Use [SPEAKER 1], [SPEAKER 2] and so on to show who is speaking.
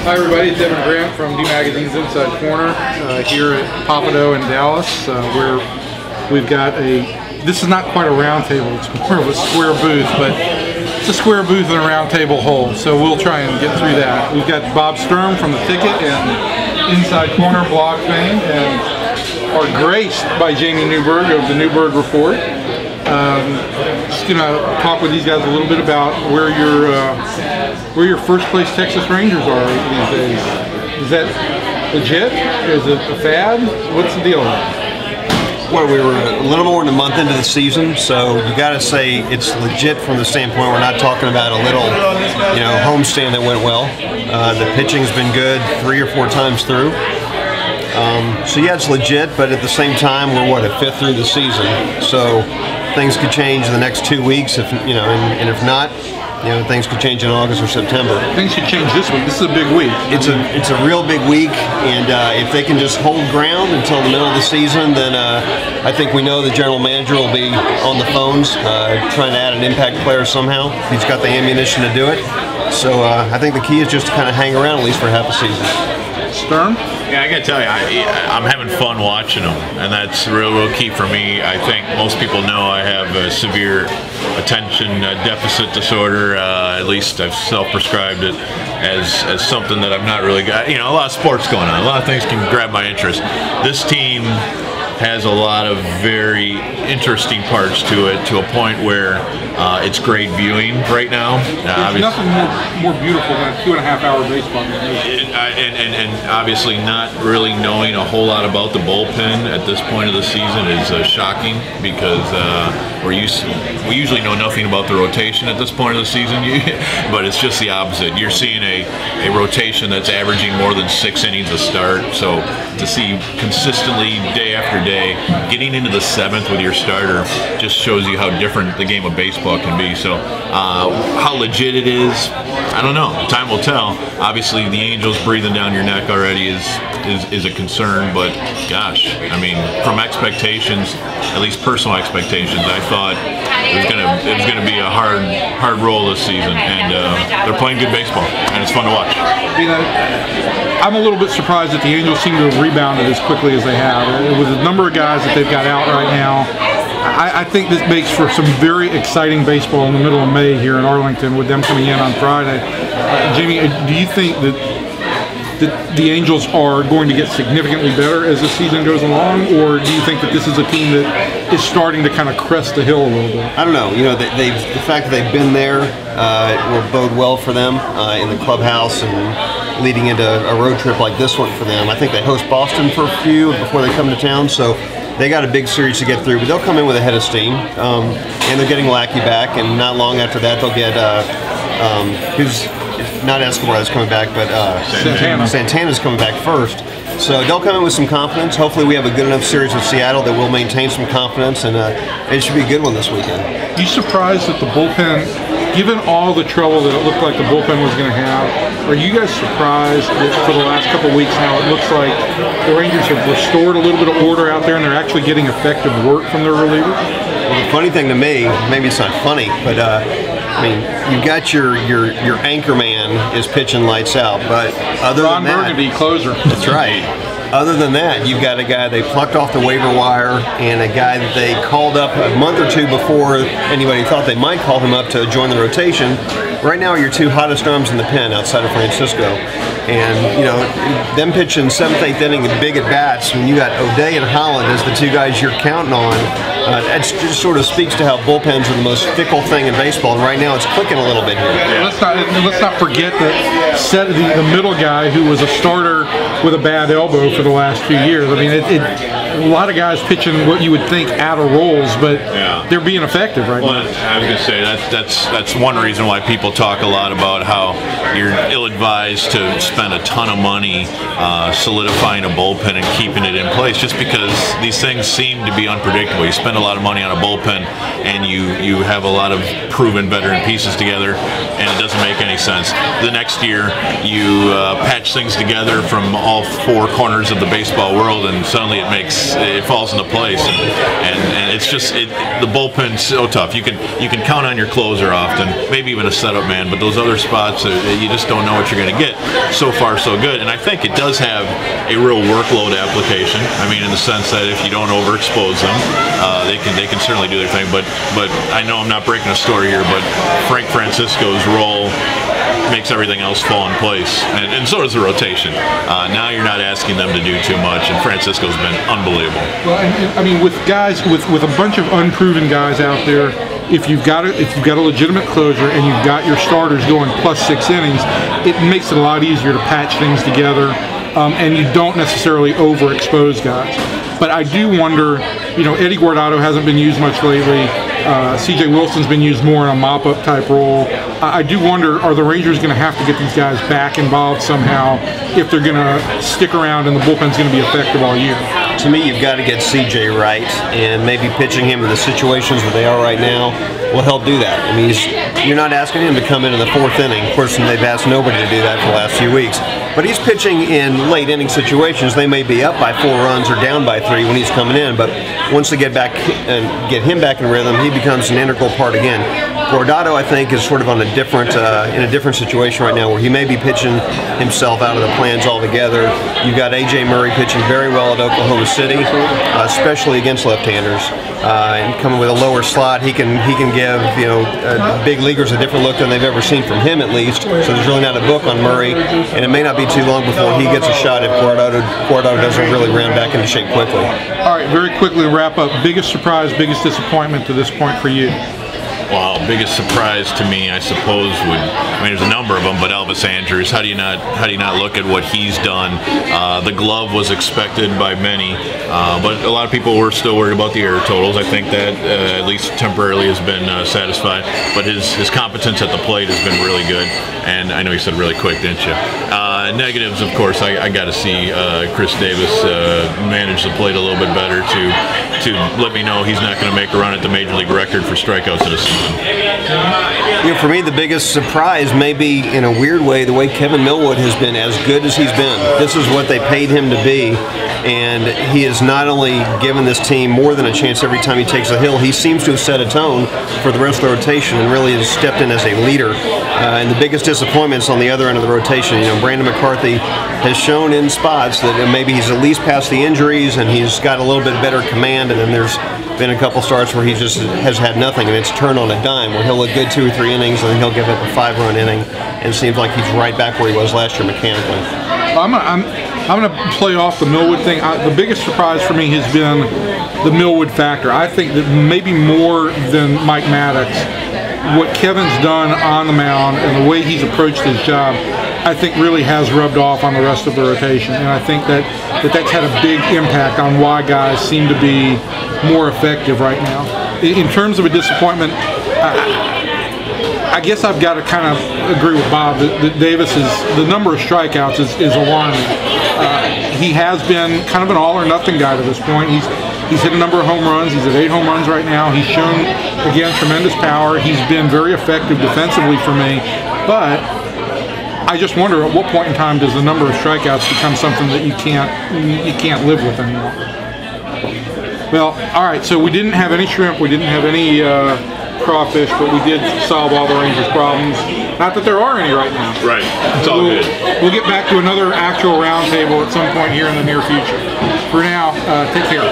[SPEAKER 1] Hi everybody, it's Devin Grant from D Magazine's Inside Corner here at Pappadeaux in Dallas, where we've got this is not quite a round table, it's more of a square booth, but it's a square booth in a round table hole, so we'll try and get through that. We've got Bob Sturm from The Ticket and Inside Corner blog fame, and are graced by Jamey Newberg of the Newberg Report. Just gonna talk with these guys a little bit about where your first place Texas Rangers are these days. Is that legit? Is it a fad? What's the deal?
[SPEAKER 2] Well, we were a little more than a month into the season, so you got to say it's legit from the standpoint we're not talking about a little, homestand that went well. The pitching's been good 3 or 4 times through. So yeah, it's legit, but at the same time, we're a fifth through the season, so things could change in the next 2 weeks, and if not, things could change in August or September.
[SPEAKER 1] Things could change this week. This is a big week.
[SPEAKER 2] It's a real big week, and if they can just hold ground until the middle of the season, then I think we know the general manager will be on the phones trying to add an impact player somehow. He's got the ammunition to do it. So I think the key is just to kind of hang around at least for half a season.
[SPEAKER 1] Sturm?
[SPEAKER 3] Yeah, I gotta tell you, I'm having fun watching them, and that's real key for me. I think most people know I have a severe attention deficit disorder. At least I've self-prescribed it as something that I've not really got. A lot of sports going on. A lot of things can grab my interest. This team has a lot of very interesting parts to it, to a point where it's great viewing right now.
[SPEAKER 1] There's nothing more beautiful than a 2.5-hour baseball game.
[SPEAKER 3] And obviously not really knowing a whole lot about the bullpen at this point of the season is shocking, because we usually know nothing about the rotation at this point of the season, but it's just the opposite. You're seeing a rotation that's averaging more than 6 innings a start, so to see consistently day after day getting into the 7th with your starter just shows you how different the game of baseball can be. So how legit it is, I don't know. Time will tell. Obviously the Angels breathing down your neck already is a concern, but gosh, I mean, from expectations, at least personal expectations, I thought it was gonna be a hard roll this season, and they're playing good baseball, and it's fun to watch.
[SPEAKER 1] I'm a little bit surprised that the Angels seem to have rebounded as quickly as they have. With the number of guys that they've got out right now, I think this makes for some very exciting baseball in the middle of May here in Arlington, with them coming in on Friday. Jamey, do you think that the Angels are going to get significantly better as the season goes along, or do you think that this is a team that is starting to kind of crest the hill a little bit?
[SPEAKER 2] I don't know. The fact that they've been there will bode well for them in the clubhouse and leading into a road trip like this one for them. I think they host Boston for a few before they come to town, so they got a big series to get through, but they'll come in with a head of steam, and they're getting Lackey back, and not long after that they'll get who's not Escobar that's coming back, but Santana's coming back first. So they'll come in with some confidence. Hopefully we have a good enough series with Seattle that we'll maintain some confidence, and it should be a good one this weekend.
[SPEAKER 1] You surprised that the bullpen, given all the trouble that it looked like the bullpen was going to have, are you guys surprised that for the last couple of weeks now it looks like the Rangers have restored a little bit of order out there and they're actually getting effective work from their relievers?
[SPEAKER 2] Well, the funny thing to me, maybe it's not funny, but I mean, you've got your anchor man is pitching lights out, but other
[SPEAKER 1] Ron
[SPEAKER 2] than that,
[SPEAKER 1] Burgundy, closer.
[SPEAKER 2] That's right. Other than that, you've got a guy they plucked off the waiver wire, and a guy that they called up a month or two before anybody thought they might call him up to join the rotation. Right now are your 2 hottest arms in the pen outside of Francisco. And, them pitching 7th, 8th inning and big at bats, when you got O'Day and Holland as the 2 guys you're counting on, that just sort of speaks to how bullpens are the most fickle thing in baseball, and right now it's clicking a little bit here.
[SPEAKER 1] Yeah. Let's not forget that the middle guy who was a starter with a bad elbow for the last few years. I mean, a lot of guys pitching what you would think out of roles, but they're being effective right now.
[SPEAKER 3] I was going to say that's one reason why people talk a lot about how you're ill-advised to spend a ton of money solidifying a bullpen and keeping it in place, just because these things seem to be unpredictable. You spend a lot of money on a bullpen and you have a lot of proven veteran pieces together, and it doesn't make any sense. The next year you patch things together from all 4 corners of the baseball world, and suddenly it makes it falls into place, and it's just the bullpen's so tough. You can count on your closer often, maybe even a setup man, but those other spots you just don't know what you're going to get. So far, so good, and I think it does have a real workload application. I mean, in the sense that if you don't overexpose them, they can certainly do their thing. But I know I'm not breaking a story here, but Frank Francisco's role makes everything else fall in place, and so does the rotation. Now you're not asking them to do too much, and Francisco's been unbelievable.
[SPEAKER 1] Well, I mean, with guys, with a bunch of unproven guys out there, if you've got a legitimate closer and you've got your starters going +6 innings, it makes it a lot easier to patch things together, and you don't necessarily overexpose guys. But I do wonder, Eddie Guardado hasn't been used much lately. C.J. Wilson's been used more in a mop-up type role. I do wonder, are the Rangers going to have to get these guys back involved somehow if they're going to stick around and the bullpen's going to be effective all year?
[SPEAKER 2] To me, you've got to get C.J. right, and maybe pitching him in the situations that they are right now will help do that. I mean, you're not asking him to come in the 4th inning. Of course, they've asked nobody to do that for the last few weeks. But he's pitching in late inning situations. They may be up by 4 runs or down by 3 when he's coming in, but once they get back and get him back in rhythm, he becomes an integral part again. Guardado, I think, is sort of on a different in a different situation right now, where he may be pitching himself out of the plans altogether. You've got A.J. Murray pitching very well at Oklahoma City, especially against left-handers, and coming with a lower slot, he can give big leaguers a different look than they've ever seen from him, at least. So there's really not a book on Murray, and it may not be too long before he gets a shot if Guardado doesn't really round back into shape quickly.
[SPEAKER 1] All right, very quickly to wrap up. Biggest surprise, biggest disappointment to this point for you?
[SPEAKER 3] Wow, biggest surprise to me, I suppose, there's a number of them, but Elvis Andrus. How do you not look at what he's done? The glove was expected by many, but a lot of people were still worried about the error totals. I think that at least temporarily has been satisfied, but his competence at the plate has been really good. And I know you said really quick, didn't you? Negatives, of course, I got to see Chris Davis manage the plate a little bit better to let me know he's not going to make a run at the major league record for strikeouts in a season.
[SPEAKER 2] For me, the biggest surprise may be, in a weird way, the way Kevin Millwood has been as good as he's been. This is what they paid him to be, and he has not only given this team more than a chance every time he takes a hill, he seems to have set a tone for the rest of the rotation and really has stepped in as a leader. And the biggest disappointments on the other end of the rotation, Brandon McCarthy has shown in spots that maybe he's at least past the injuries and he's got a little bit better command, and then there's been a couple starts where he just has had nothing, and it's turned on a dime, where he'll look good 2 or 3 innings and then he'll give up a 5-run inning, and it seems like he's right back where he was last year mechanically.
[SPEAKER 1] I'm going to play off the Millwood thing. The biggest surprise for me has been the Millwood factor. I think that maybe more than Mike Maddox, what Kevin's done on the mound and the way he's approached his job, I think really has rubbed off on the rest of the rotation, and I think that's had a big impact on why guys seem to be more effective right now. In terms of a disappointment, I guess I've got to kind of agree with Bob that the number of strikeouts is alarming. He has been kind of an all or nothing guy to this point. He's hit a number of home runs. He's at 8 home runs right now. He's shown, again, tremendous power. He's been very effective defensively for me, but I just wonder at what point in time does the number of strikeouts become something that you can't live with anymore. Well, all right, so we didn't have any shrimp, we didn't have any crawfish, but we did solve all the Rangers' problems. Not that there are any right now.
[SPEAKER 3] Right, it's all good.
[SPEAKER 1] We'll get back to another actual roundtable at some point here in the near future. For now, take care.